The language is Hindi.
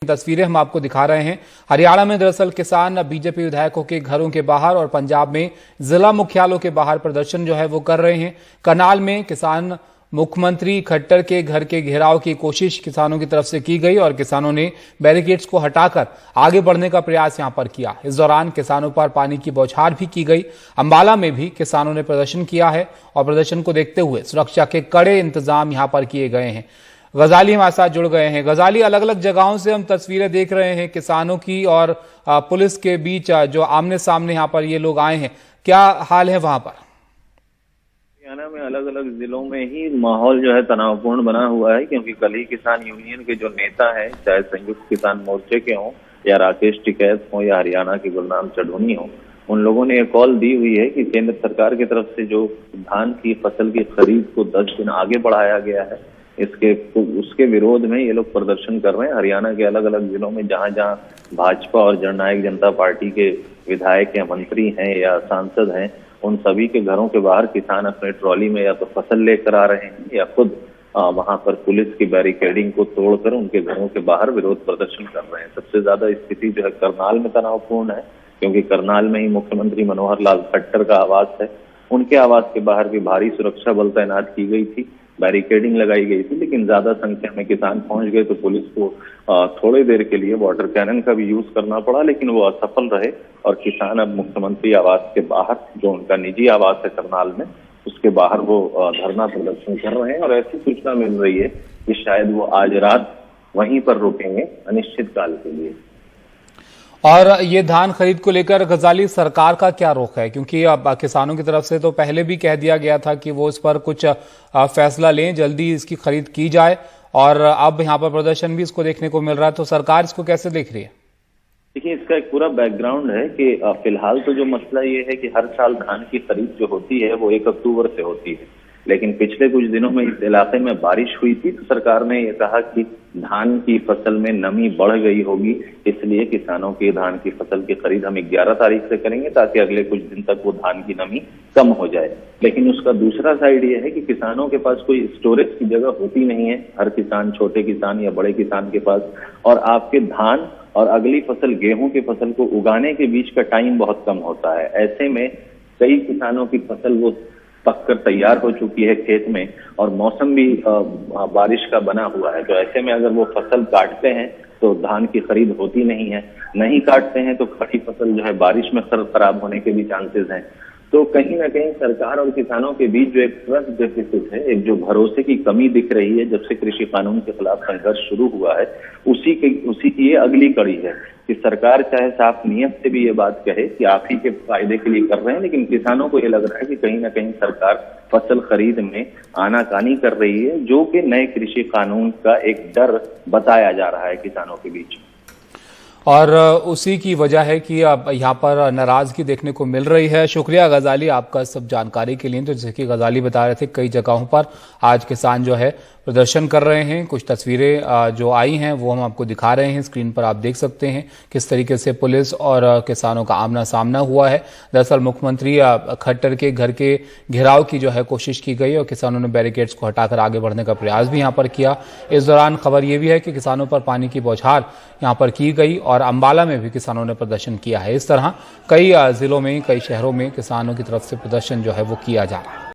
तस्वीरें हम आपको दिखा रहे हैं। हरियाणा में दरअसल किसान बीजेपी विधायकों के घरों के बाहर और पंजाब में जिला मुख्यालयों के बाहर प्रदर्शन जो है वो कर रहे हैं। करनाल में किसान मुख्यमंत्री खट्टर के घर के घेराव की कोशिश किसानों की तरफ से की गई और किसानों ने बैरिकेड्स को हटाकर आगे बढ़ने का प्रयास यहां पर किया। इस दौरान किसानों पर पानी की बौछार भी की गई। अंबाला में भी किसानों ने प्रदर्शन किया है और प्रदर्शन को देखते हुए सुरक्षा के कड़े इंतजाम यहां पर किए गए हैं। गजाली हमारे साथ जुड़ गए हैं। गजाली, अलग अलग जगहों से हम तस्वीरें देख रहे हैं किसानों की और पुलिस के बीच जो आमने सामने यहाँ पर ये लोग आए हैं, क्या हाल है वहां पर? हरियाणा में अलग अलग जिलों में ही माहौल जो है तनावपूर्ण बना हुआ है, क्योंकि कल ही किसान यूनियन के जो नेता हैं, चाहे संयुक्त किसान मोर्चे के हों या राकेश टिकैत हों या हरियाणा के गुरनाम चढ़ूनी हो, उन लोगों ने एक कॉल दी हुई है कि केंद्र सरकार की तरफ से जो धान की फसल की खरीद को 10 दिन आगे बढ़ाया गया है, उसके विरोध में ये लोग प्रदर्शन कर रहे हैं। हरियाणा के अलग अलग जिलों में जहां जहां भाजपा और जननायक जनता पार्टी के विधायक या मंत्री हैं या सांसद हैं, उन सभी के घरों के बाहर किसान अपने ट्रॉली में या तो फसल लेकर आ रहे हैं या खुद वहां पर पुलिस की बैरिकेडिंग को तोड़कर उनके घरों के बाहर विरोध प्रदर्शन कर रहे हैं। सबसे ज्यादा स्थिति जो है करनाल में तनावपूर्ण है, क्योंकि करनाल में ही मुख्यमंत्री मनोहर लाल खट्टर का आवास है। उनके आवास के बाहर भी भारी सुरक्षा बल तैनात की गई थी, बैरिकेडिंग लगाई गई थी, लेकिन ज्यादा संख्या में किसान पहुंच गए तो पुलिस को थोड़ी देर के लिए वाटर कैनन का भी यूज करना पड़ा, लेकिन वो असफल रहे और किसान अब मुख्यमंत्री आवास के बाहर, जो उनका निजी आवास है करनाल में, उसके बाहर वो धरना प्रदर्शन कर रहे हैं। और ऐसी सूचना मिल रही है कि शायद वो आज रात वहीं पर रुकेंगे अनिश्चित काल के लिए। और ये धान खरीद को लेकर गजाली, सरकार का क्या रुख है? क्योंकि अब किसानों की तरफ से तो पहले भी कह दिया गया था कि वो इस पर कुछ फैसला लें, जल्दी इसकी खरीद की जाए, और अब यहाँ पर प्रदर्शन भी इसको देखने को मिल रहा है, तो सरकार इसको कैसे देख रही है? देखिए, इसका एक पूरा बैकग्राउंड है कि फिलहाल तो जो मसला ये है कि हर साल धान की खरीद जो होती है वो 1 अक्टूबर से होती है, लेकिन पिछले कुछ दिनों में इस इलाके में बारिश हुई थी तो सरकार ने ये कहा कि धान की फसल में नमी बढ़ गई होगी, इसलिए किसानों की धान की फसल की खरीद हम 11 तारीख से करेंगे ताकि अगले कुछ दिन तक वो धान की नमी कम हो जाए। लेकिन उसका दूसरा साइड ये है कि किसानों के पास कोई स्टोरेज की जगह होती नहीं है, हर किसान, छोटे किसान या बड़े किसान के पास, और आपके धान और अगली फसल गेहूं की फसल को उगाने के बीच का टाइम बहुत कम होता है। ऐसे में कई किसानों की फसल वो पककर तैयार हो चुकी है खेत में और मौसम भी बारिश का बना हुआ है, तो ऐसे में अगर वो फसल काटते हैं तो धान की खरीद होती नहीं है, नहीं काटते हैं तो खड़ी फसल जो है बारिश में खराब होने के भी चांसेस हैं। तो कहीं ना कहीं सरकार और किसानों के बीच जो एक ट्रस्ट डेफिसिट है, एक जो भरोसे की कमी दिख रही है जब से कृषि कानून के खिलाफ संघर्ष शुरू हुआ है, उसी की ये अगली कड़ी है कि सरकार चाहे साफ नियत से भी ये बात कहे कि आप ही के फायदे के लिए कर रहे हैं, लेकिन किसानों को ये लग रहा है कि कहीं ना कहीं सरकार फसल खरीद में आनाकानी कर रही है, जो कि नए कृषि कानून का एक डर बताया जा रहा है किसानों के बीच। और उसी की वजह है कि अब यहाँ पर नाराजगी देखने को मिल रही है। शुक्रिया गजाली आपका सब जानकारी के लिए। तो जैसे कि गजाली बता रहे थे, कई जगहों पर आज किसान जो है प्रदर्शन कर रहे हैं। कुछ तस्वीरें जो आई हैं वो हम आपको दिखा रहे हैं, स्क्रीन पर आप देख सकते हैं किस तरीके से पुलिस और किसानों का आमना सामना हुआ है। दरअसल मुख्यमंत्री खट्टर के घर के घेराव की जो है कोशिश की गई और किसानों ने बैरिकेड्स को हटाकर आगे बढ़ने का प्रयास भी यहाँ पर किया। इस दौरान खबर ये भी है कि किसानों पर पानी की बौछार यहाँ पर की गई और अंबाला में भी किसानों ने प्रदर्शन किया है। इस तरह कई जिलों में, कई शहरों में किसानों की तरफ से प्रदर्शन जो है वो किया जा रहा है।